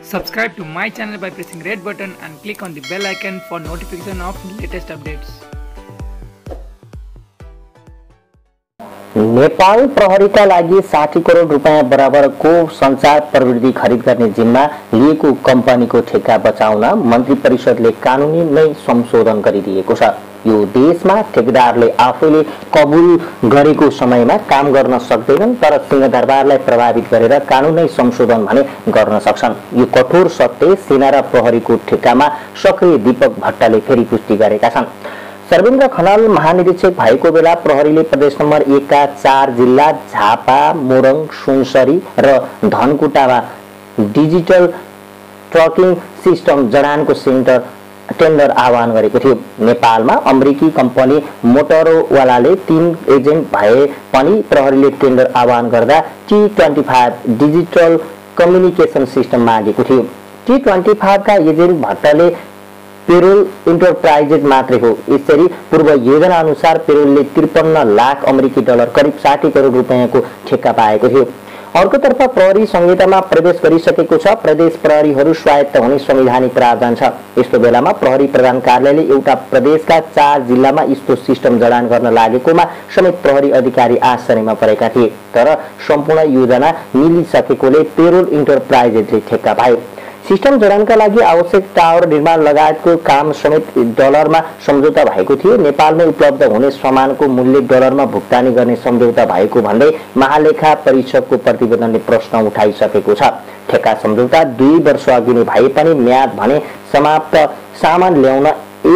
Subscribe to my channel by pressing red button and click on the bell icon for notification of latest updates. Nepal प्रहरीका लागि 60 करोड रुपैयाँ बराबरको सञ्चार प्रविधि खरिद गर्ने जिम्मा लिएको कम्पनीको ठेक्का बचाउन मन्त्री परिषदले कानुनी नै संशोधन गरिदिएको छ। यो देशमा ठेकेदारले आफैले कबुल गरेको समयमा काम गर्न सक्दैनन्, तर सिंहदरबारलाई प्रभावित गरेर कानुनै संशोधन भने गर्न सक्छन्। यो कठोर सत्य सेना र प्रहरीको ठेक्कामा सक्रिय दीपक भट्टले फेरि पुष्टि गरेका छन्। सर्वेन्द्र खनाल महानिरीक्षक भएको बेला प्रहरीले प्रदेश नम्बर 1 का 4 जिल्ला झापा, मोरङ, सुनसरी र धनकुटामा डिजिटल ट्र्याकिङ सिस्टम जडानको टेन्डर आह्वान गरेको थियो। नेपालमा अमेरिकी कम्पनी मोटरोलाले 3 एजेन्ट भए पनि प्रहरीले टेन्डर आह्वान गर्दा T25 डिजिटल कम्युनिकेसन सिस्टम मागेको थियो। T25 का एजेन्ट भट्टले पेरोल इन्टरप्राइजेज मात्रै हो। यसरी पूर्व योजना अनुसार पेरोलले 53 लाख अमेरिकी डलर करिब 60 करोड रुपैयाँको ठेक्का पाएको थियो। अर्कोतर्फ प्रहरी संहितामा प्रवेश गरिसकेको छ। प्रदेश प्रहरीहरू स्वायत्त हुने संवैधानिक प्रावधान छ। यस्तो बेलामा प्रहरी प्रधान कार्यालयले एउटा प्रदेशका 4 जिल्लामा यस्तो सिस्टम जडान गर्न लागेकोमा समेत प्रहरी अधिकारी आश्चर्यमा परेका थिए। तर सम्पूर्ण योजना मिलिसकेकोले पेरोल इन्टरप्राइजेजले ठेक्का पायो। सिस्टम जडानका लागि आवश्यक टावर निर्माण लगायतको काम समेत डलरमा सम्झौता भएको थियो। नेपालमै उपलब्ध हुने सामानको मूल्य डलरमा भुक्तानी गर्ने सम्झौता भएको भन्दै महालेखा परिषदको प्रतिवेदनले प्रश्न उठाइसकेको छ। ठेक्का सम्झौता 2 वर्ष अघि नै भए पनि म्याद भने समाप्त, सामान ल्याउन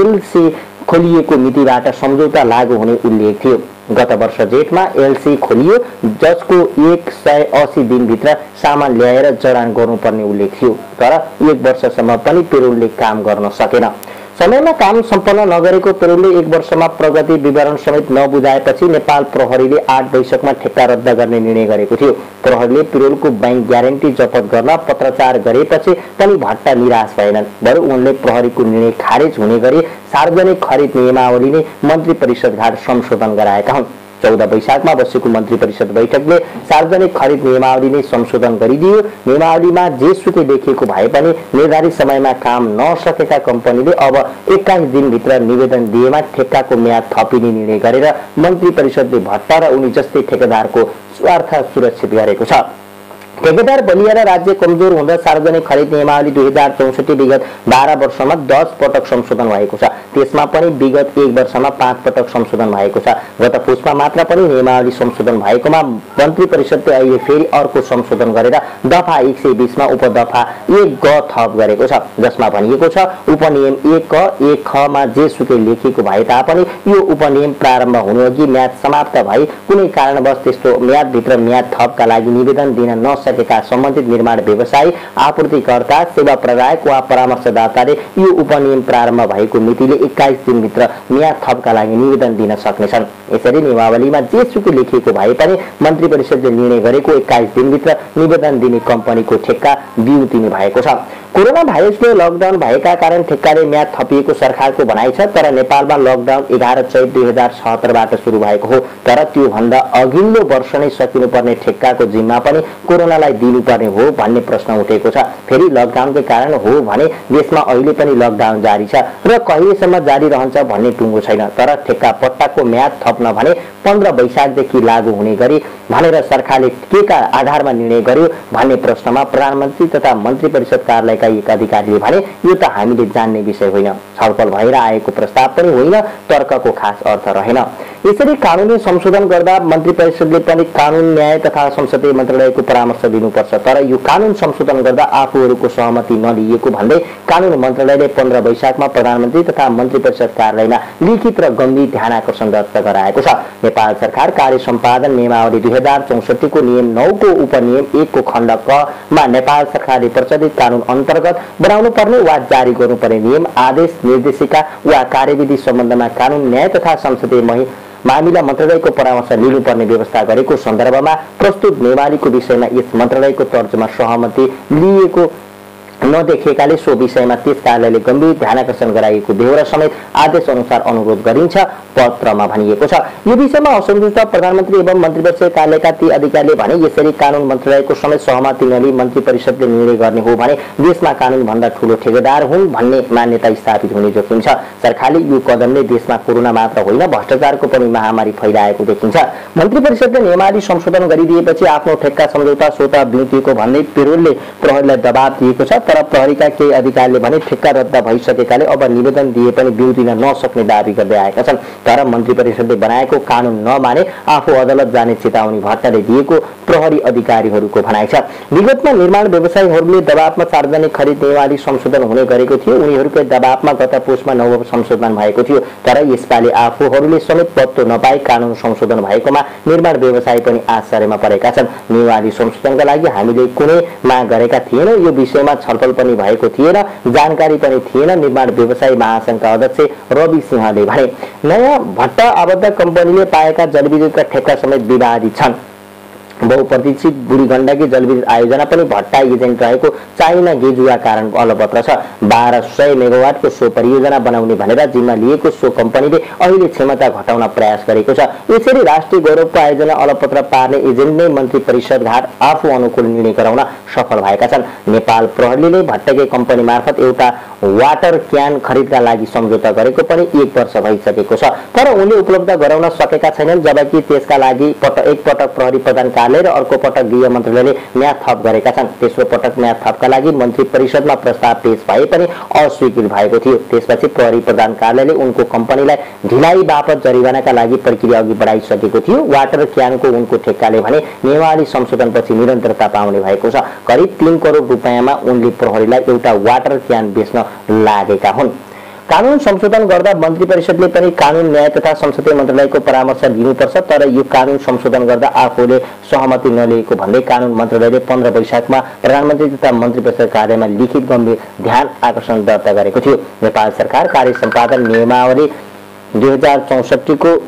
एलसी खोलिएको मितिबाट सम्झौता लागू हुने उल्लेख थियो। गत वर्ष जेठमा एलसी खोलियो, जसको 180 दिनभित्र सामान ल्याएर जडान गर्नुपर्ने उल्लेख थियो। तर 1 वर्षसम्म पनि पेरोलले काम गर्न सकेन। समयमा काम सम्पन्न नगरेको पेरोलले 1 वर्षमा प्रगति विवरण समेत नबुझाएपछि नेपाल प्रहरीले 8 वैशाखमा ठेक्का रद्द गर्ने निर्णय गरेको थियो। प्रहरीले पेरोलको बैंक ग्यारेन्टी जफत गर्न पत्रचार गरेपछि पनि भट्टा निराश भएनन्। बरु उनले प्रहरीको निर्णय खारेज हुने गरी सार्वजनिक खरिद नियमावली नै मन्त्री परिषदघाट संशोधन गराएका हुन्। 14 वैशाखमा बसेको मन्त्री परिषद बैठकले सार्वजनिक खरिद नियमावली नै संशोधन गरिदियो। नियमावलीमा जेसुकै लेखिएको भए पनि निर्धारित समयमा काम नसकेका कम्पनीले अब 21 दिनभित्र निवेदन दिएमा ठेक्काको म्याद थपिने निर्णय गरेर मन्त्री परिषदले भट्टा र उनी जस्तै ठेकेदारको स्वार्थ सुरक्षित गरेको छ। ठेकेदार बलिया र राज्य कमजोर हुँदा सार्वजनिक खरिद नियमावली 2064 विगत 12 वर्षमा 10 पटक संशोधन भएको छ। त्यसमा पनि विगत 1 वर्षमा 5 पटक संशोधन भएको छ। गत पुसमा मात्र पनि नियमावली संशोधन भएकोमा मन्त्री परिषदले अहिले फेरि अर्को संशोधन गरेर दफा 120 मा उपदफा 1 ग थप गरेको छ, जसमा भनिएको छ उपनियम 1 क 1 ख मा जेसुकै लेखिएको भए तापनि यो उपनियम प्रारम्भ हुनुअघि म्याद समाप्त भई कुनै कारणवश त्यस्तो म्यादभित्र म्याद थपका लागि निवेदन दिन सकेका सम्बन्धित निर्माण व्यवसायी, आपूर्तिकर्ता, सेवा प्रदायक वा परामर्शदाताले यो उपनियम प्रारम्भ भएको मितिले 21 दिनभित्र म्याद थपका लागि निवेदन दिन सक्नेछन्। यसरी नियमावलीमा जेसुकै लेखिएको भए पनि मन्त्री परिषदले निर्णय गरेको 21 दिनभित्र निवेदन दिने कम्पनीको ठेक्का बिउतिने भएको छ। कोरोना भाइरसले लकडाउन भएका कारण ठेक्काले म्याद थपिएको सरकारको भनाइ छ। तर नेपालमा लकडाउन 11 चैत 2077 बाट सुरु भएको हो। तर त्यो भन्दा अघिल्लो वर्ष नै सकिनुपर्ने ठेक्काको जिम्मा पनि कोरोनालाई दिनुपर्ने हो भन्ने प्रश्न उठेको छ। फेरि लकडाउनकै कारण हो भने देशमा अहिले पनि लकडाउन जारी छ र कहिलेसम्म जारी रहन्छ भन्ने टुङ्गो छैन। तर ठेक्का पट्टाको म्याद थप्न भने 15 वैशाखदेखि लागू हुने गरी भनेर सरकारले केका आधारमा निर्णय गर्यो भन्ने प्रश्नमा प्रधानमन्त्री तथा मन्त्री परिषद कार्यालयका एक अधिकारीले भने यो त हामीले जान्ने विषय होइन, छलफल भएर आएको प्रस्ताव पनि होइन, तर्कको खास अर्थ रहेन। यसरी कानुनी संशोधन गर्दा मन्त्री परिषदले पनि कानुन, न्याय तथा संसदीय मन्त्रालयको परामर्श दिनुपर्छ। तर यो कानुन संशोधन गर्दा आफूहरूको सहमति नलिएको भन्दै कानुन मन्त्रालयले 15 वैशाखमा प्रधानमन्त्री तथा मन्त्री परिषद कार्यालयमा लिखित र गम्भीर ध्यानाकर्षण दर्ता गराएको छ। नेपाल सरकार कार्य सम्पादन नियमावली 2064 को नियम 9 को उपनियम 1 को खण्ड क मा नेपाल सरकारले प्रचलित कानुन अन्तर्गत बनाउनु पर्ने वा जारी गर्नुपर्ने नियम, आदेश, निर्देशिका वा कार्यविधि सम्बन्धमा कानुन, न्याय तथा संसदीय मामिला मन्त्रालयको परामर्श लिनुपर्ने व्यवस्था गरेको सन्दर्भमा प्रस्तुत नियमावलीको विषयमा यस मन्त्रालयको तर्जुमा सहमति लिएको नदेखिएकाले सो विषयमा त्यस कार्यालयले गम्भीर ध्यानाकर्षण गराइएको बेहोरा समेत आदेश अनुसार अनुरोध गरिन्छ पत्रमा भनिएको छ। यो विषयमा असन्तुष्ट प्रधानमन्त्री एवं मन्त्रीपरिषद कार्यालयका ती अधिकारीले भने यसरी कानून मन्त्रालयको समेत सहमति नलिई मन्त्री परिषदले निर्णय गर्ने हो भने देशमा कानून भन्दा ठूलो ठेकेदार हुन् भन्ने मान्यता स्थापित हुने जोखिम छ। सरकारले यो कदमले देशमा कोरोना मात्र होइन भ्रष्टाचारको पनि महामारी फैलाएको देखिन्छ। मन्त्री परिषदले नियमावली संशोधन गरिदिएपछि आफ्नो ठेक्का सम्झौता स्वत बिउतिएको भन्दै पेरोलले प्रहरीलाई दबाब दिएको छ। तर प्रहरीका केही अधिकारीले भने ठेक्का रद्द भइसकेकाले अब निवेदन दिए पनि बिउतिन नसक्ने दावी गर्दै आएका छन्। तर मन्त्री परिषदले बनाएको कानून नमाने आफू अदालत जाने चेतावनी भट्टले दिएको प्रहरी अधिकारीहरूको भनाइ छ। विगतमा निर्माण व्यवसायीहरूले दबावमा सार्वजनिक खरिद नियमावली संशोधन हुने गरेको थियो। उनीहरूकै दबावमा गत पुसमा नव संशोधन भएको थियो। तर यसपालि आफूहरूले समेत पत्तो नपाई कानून संशोधन भएकोमा निर्माण व्यवसायी पनि आश्चर्यमा परेका छन्। नियमावली संशोधनका लागि हामीले कुनै माग गरेका थिएनौं। यो विषयमा छलफल पनि भएको थिएन, जानकारी पनि थिएन, निर्माण व्यवसायी महासंघका अध्यक्ष रवि सिंहले भने। नयाँ भट्ट आबद्ध कम्पनीले पाएका जलविद्युतका ठेक्का समेत विवादित छन्। बहुप्रतीक्षित बुढी गण्डकी जलविद्युत आयोजना पनि भट्टा एजेन्ट रहेको चाइना गेजुवा कारण अलपत्र छ। 1200 मेगावाटको सो परियोजना बनाउने भनेर जिम्मा लिएको सो कम्पनीले अहिले क्षमता घटाउन प्रयास गरेको छ। यसरी राष्ट्रिय गौरवको आयोजना अलपत्र पार्ने एजेन्ट नै मन्त्री परिषदघाट आफू अनुकूल निर्णय गराउन सफल भएका छन्। नेपाल प्रहरीले भट्टकै कम्पनी मार्फत एउटा वाटर क्यान खरिदका लागि सम्झौता गरेको पनि 1 वर्ष भइसकेको छ। तर उनले उपलब्ध गराउन सकेका छैनन्, जबकि त्यसका लागि एक पटक प्रहरी प्रधान कार्यालय र अर्को पटक गृह मन्त्रालयले म्याद थप गरेका छन्। तेस्रो पटक म्याद थपका लागि मन्त्री परिषदमा प्रस्ताव पेश भए पनि अस्वीकृत भएको थियो। त्यसपछि प्रहरी प्रधान कार्यालयले उनको कम्पनीलाई ढिलाइ बापत जरिवानाका लागि प्रक्रिया अघि बढाइसकेको थियो। वाटर क्यानको उनको ठेक्काले भने नियमावली संशोधनपछि निरन्तरता पाउने भएको छ। करिब 3 करोड रुपैयाँमा उनले प्रहरीलाई एउटा वाटर क्यान बेच्न लागेका हुन्। कानून संशोधन गर्दा मन्त्री परिषदले पनि कानून न्याय तथा संसदीय मन्त्रालयको परामर्श दिनुपर्छ। तर यो कानून संशोधन गर्दा आफूले सहमति नलिएको भन्दै कानून मन्त्रालयले 15 वैशाखमा प्रधानमन्त्री तथा मन्त्री परिषद कार्यालयमा लिखित गम्भीर ध्यान आकर्षण दर्ता गरेको थियो। नेपाल सरकार कार्य सम्पादन नियमावली 2064 को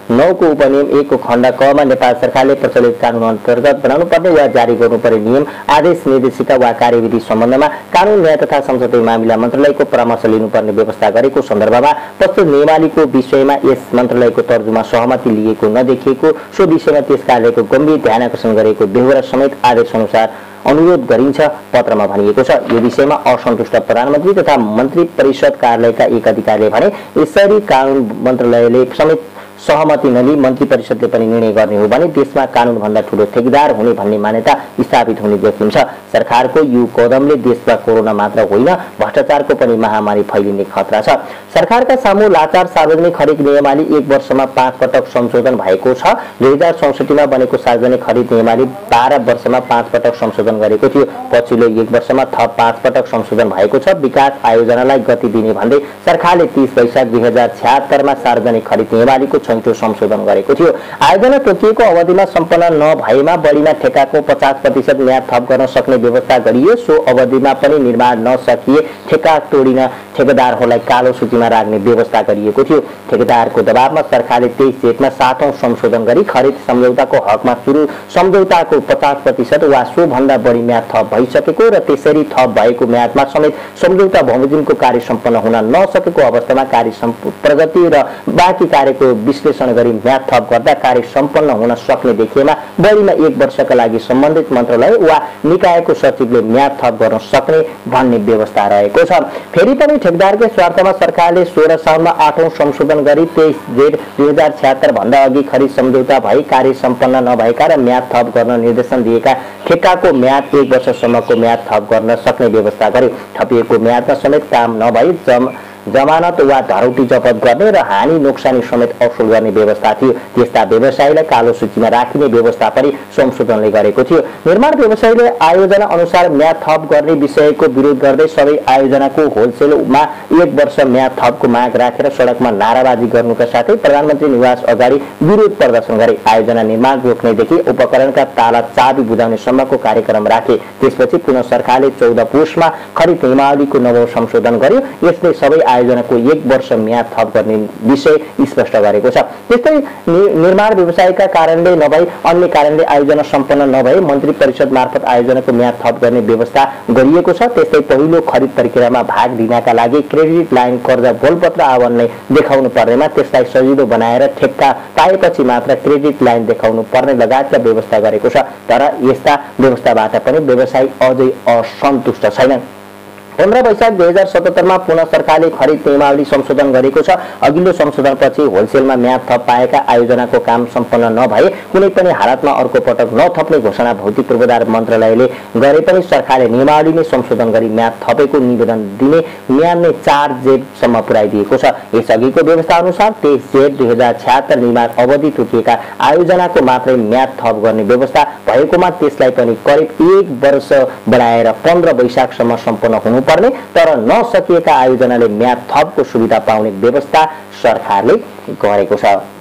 9 को उपनियम 1 को खण्ड क मा नेपाल सरकारले प्रचलित कानून अन्तर्गत बनाउनु पर्ने वा जारी गर्नुपर्ने नियम, आदेश, निर्देशिका वा कार्यविधि सम्बन्धमा कानून न्याय तथा संसदीय मामिला मन्त्रालयको परामर्श लिनुपर्ने व्यवस्था गरेको सन्दर्भमा प्रस्तुत नियमावलीको विषयमा यस मन्त्रालयको तर्जुमा सहमति लिएको नदेखिएको, सो विषयमा त्यस कार्यालयको गम्भीर ध्यानाकर्षण गरेको बेहोरा समेत आदेश अनुसार अनुरोध गरिन्छ पत्रमा भनिएको छ। यो विषयमा असन्तुष्ट प्रधानमन्त्री तथा मन्त्री परिषद कार्यालयका एक अधिकारीले भने यसरी कानून मन्त्रालयले समेत सहमति नलिई मन्त्री परिषदले पनि निर्णय गर्ने हो भने देशमा कानून भन्दा ठूलो ठेकेदार हुने भन्ने मान्यता स्थापित हुने जोखिम छ। सरकारको यो कदमले देशमा कोरोना मात्र होइन भ्रष्टाचारको पनि महामारी फैलिने खतरा छ। सरकारका सामु लाचार सार्वजनिक खरिद नियमावली 1 वर्षमा 5 पटक संशोधन भएको छ। 2064 मा बनेको सार्वजनिक खरिद नियमावली 12 वर्षमा 5 पटक संशोधन गरेको थियो। पछिल्लो 1 वर्षमा थप 5 पटक संशोधन भएको छ। विकास आयोजनालाई गति दिने भन्दै सरकारले 30 वैशाख 2076 मा सार्वजनिक खरिद नियमावलीको छैटौं संशोधन गरेको थियो। आयोजना तोकिएको अवधिमा सम्पन्न नभएमा बढीमा ठेक्काको 50% म्याद थप गर्न सक्ने व्यवस्था गरियो। सो अवधिमा पनि निर्माण नसकिए ठेक्का तोडिन ठेकेदारहरूलाई कालो सूचीमा राख्ने व्यवस्था गरिएको थियो। ठेकेदारको दबावमा सरकारले 23 जेठमा 7औं संशोधन गरी खरिद सम्झौताको हकमा सुरु सम्झौताको 50% वा सो भन्दा बढी म्याद थप भइसकेको र त्यसरी थप भएको म्यादमा समेत सम्झौता बमोजिमको कार्य सम्पन्न हुन नसकेको अवस्थामा कार्य प्रगति र बाँकी कार्यको विश्लेषण गरी म्याद थप गर्दा कार्य सम्पन्न हुन सक्ने देखिएमा बढीमा 1 वर्षका लागि सम्बन्धित मन्त्रालय वा निकायको सचिवले म्याद थप गर्न सक्ने भन्ने व्यवस्था रहेको छ। फेरि पनि ठेकेदारकै स्वार्थमा सरकारले 16 सालमा 8औं संशोधन गरी 23 जेठ 2076 भन्दा अघि खरिद सम्झौता भई कार्य सम्पन्न नभएका र म्याद थप गर्न निर्देशन दिएका ठेक्काको म्याद 1 वर्षसम्मको म्याद थप गर्न सक्ने व्यवस्था गर्यो। थपिएको म्यादमा समेत काम नभई जमानत वा धरौटी जफत गर्ने र हानि नोक्सानी समेत असुल गर्ने व्यवस्था थियो। त्यस्ता व्यवसायीलाई कालो सूचीमा राखिने व्यवस्था पनि संशोधनले गरेको थियो। निर्माण व्यवसायीले आयोजना अनुसार म्याद थप गर्ने विषयको विरोध गर्दै सबै आयोजनाको होलसेलमा 1 वर्ष म्याद थपको माग राखेर सडकमा नाराबाजी गर्नुका साथै प्रधानमन्त्री निवास अगाडि विरोध प्रदर्शन गरे। आयोजना निर्माण रोक्नेदेखि उपकरणका ताला चाबी बुझाउने सम्मको कार्यक्रम राखे। त्यसपछि पुनः सरकारले 14 पुसमा खरिद नियमावलीको नवौं संशोधन गर्यो। यसले सबै आयोजनाको 1 वर्ष म्याद थप गर्ने विषय स्पष्ट गरेको छ। त्यस्तै निर्माण व्यवसायका कारणले नभई अन्य कारणले आयोजना सम्पन्न नभए मन्त्री परिषद मार्फत आयोजनाको म्याद थप गर्ने व्यवस्था गरिएको छ। त्यस्तै पहिलो खरिद प्रक्रियामा भाग लिनका लागि क्रेडिट लाइन कर्जा बोलपत्र आवरण देखाउनु पर्नेमा त्यसलाई सजिलो बनाएर ठेक्का पाएपछि मात्र क्रेडिट लाइन देखाउनु पर्ने लगायतका व्यवस्था गरेको छ। तर यस्ता व्यवस्थाबाट पनि व्यवसायी अझै असन्तुष्ट छैनन्। 15 वैशाख 2077 मा पुनः सरकारले खरिद नियमावली संशोधन गरेको छ। अघिल्लो संशोधनपछि होलसेलमा म्याद थप पाएका आयोजनाको काम सम्पन्न नभए कुनै पनि हालतमा अर्को पटक नथप्ने घोषणा भौतिक पूर्वाधार मन्त्रालयले गरे पनि सरकारले नियमावली नै संशोधन गरी म्याद थपेको निवेदन दिने म्याद नै 4 जेठसम्म पुर्याइदिएको छ। यसअघिको व्यवस्था अनुसार 23 जेठ 2076 निर्माण अवधि तोकिएका आयोजनाको मात्रै म्याद थप गर्ने व्यवस्था भएकोमा त्यसलाई पनि करिब 1 वर्ष बढाएर 15 वैशाखसम्म सम्पन्न हुनु पर्ने, तर नसकिएका आयोजनाले म्याद थपको सुविधा पाउने व्यवस्था सरकारले गरेको छ।